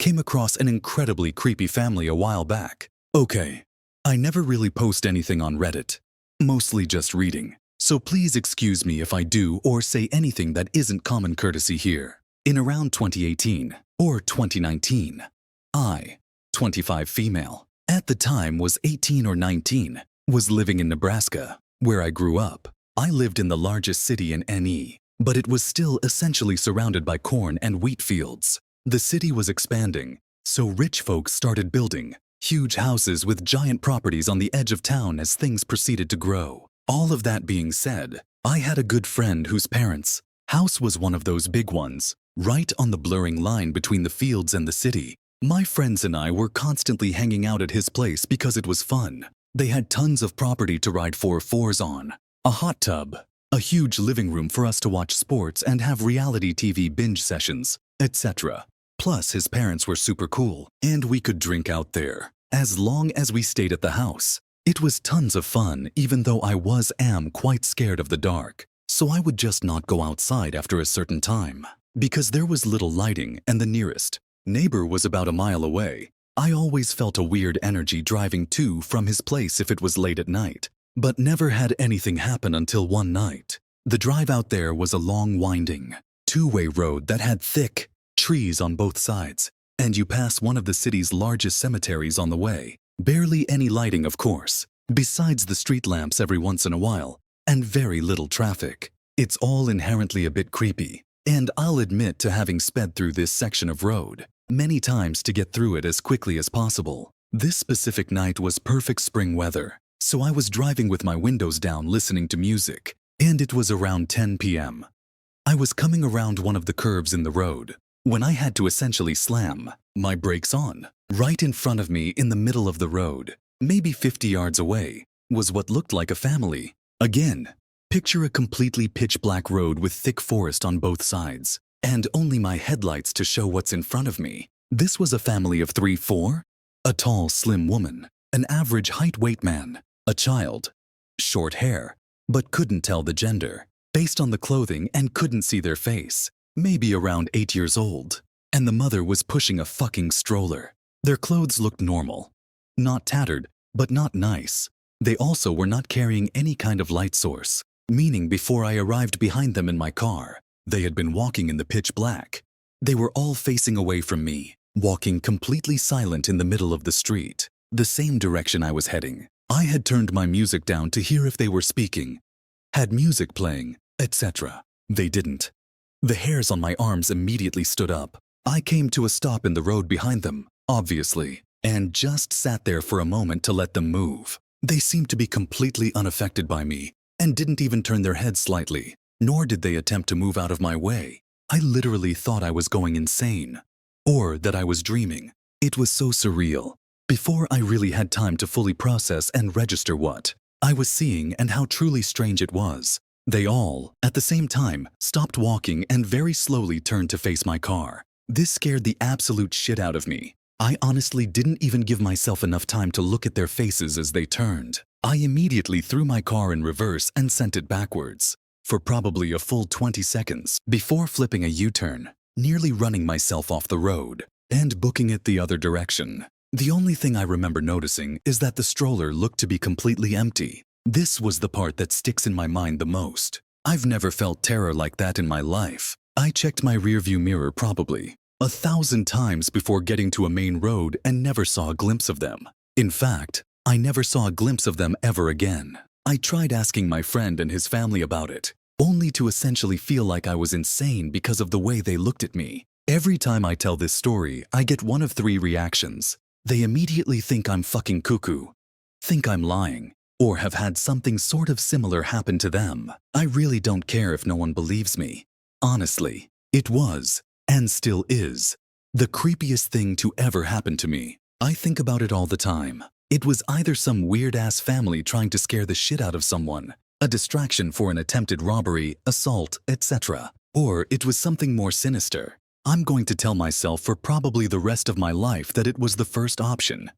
came across an incredibly creepy family a while back. Okay, I never really post anything on Reddit, mostly just reading, so please excuse me if I do or say anything that isn't common courtesy here. In around 2018 or 2019, I, 25 female, at the time was 18 or 19, was living in Nebraska, where I grew up. I lived in the largest city in NE, but it was still essentially surrounded by corn and wheat fields. The city was expanding, so rich folks started building huge houses with giant properties on the edge of town as things proceeded to grow. All of that being said, I had a good friend whose parents' house was one of those big ones, right on the blurring line between the fields and the city. My friends and I were constantly hanging out at his place because it was fun. They had tons of property to ride 4x4s on, a hot tub, a huge living room for us to watch sports and have reality TV binge sessions, etc. Plus, his parents were super cool, and we could drink out there, as long as we stayed at the house. It was tons of fun, even though I am quite scared of the dark, so I would just not go outside after a certain time. Because there was little lighting and the nearest neighbor was about a mile away, I always felt a weird energy driving to from his place if it was late at night, but never had anything happen until one night. The drive out there was a long winding, two-way road that had thick trees on both sides, and you pass one of the city's largest cemeteries on the way. Barely any lighting, of course, besides the street lamps every once in a while, and very little traffic. It's all inherently a bit creepy, and I'll admit to having sped through this section of road many times to get through it as quickly as possible. This specific night was perfect spring weather, so I was driving with my windows down listening to music, and it was around 10 p.m. I was coming around one of the curves in the road when I had to essentially slam my brakes on. Right in front of me in the middle of the road, maybe 50 yards away, was what looked like a family. Again, picture a completely pitch-black road with thick forest on both sides, and only my headlights to show what's in front of me. This was a family of 3-4, a tall, slim woman, an average height-weight man, a child, short hair, but couldn't tell the gender, based on the clothing and couldn't see their face, maybe around 8 years old, and the mother was pushing a fucking stroller. Their clothes looked normal, not tattered, but not nice. They also were not carrying any kind of light source, meaning before I arrived behind them in my car, they had been walking in the pitch black. They were all facing away from me, walking completely silent in the middle of the street, the same direction I was heading. I had turned my music down to hear if they were speaking, had music playing, etc. They didn't. The hairs on my arms immediately stood up. I came to a stop in the road behind them, obviously, and just sat there for a moment to let them move. They seemed to be completely unaffected by me and didn't even turn their heads slightly, nor did they attempt to move out of my way. I literally thought I was going insane, or that I was dreaming. It was so surreal. Before I really had time to fully process and register what I was seeing and how truly strange it was, they all, at the same time, stopped walking and very slowly turned to face my car. This scared the absolute shit out of me. I honestly didn't even give myself enough time to look at their faces as they turned. I immediately threw my car in reverse and sent it backwards for probably a full 20 seconds before flipping a U-turn, nearly running myself off the road and booking it the other direction. The only thing I remember noticing is that the stroller looked to be completely empty. This was the part that sticks in my mind the most. I've never felt terror like that in my life. I checked my rearview mirror probably 1,000 times before getting to a main road and never saw a glimpse of them. In fact, I never saw a glimpse of them ever again. I tried asking my friend and his family about it, only to essentially feel like I was insane because of the way they looked at me. Every time I tell this story, I get one of 3 reactions. They immediately think I'm fucking cuckoo, think I'm lying, or have had something sort of similar happen to them. I really don't care if no one believes me. Honestly, it was, and still is, the creepiest thing to ever happen to me. I think about it all the time. It was either some weird-ass family trying to scare the shit out of someone, a distraction for an attempted robbery, assault, etc., or it was something more sinister. I'm going to tell myself for probably the rest of my life that it was the first option.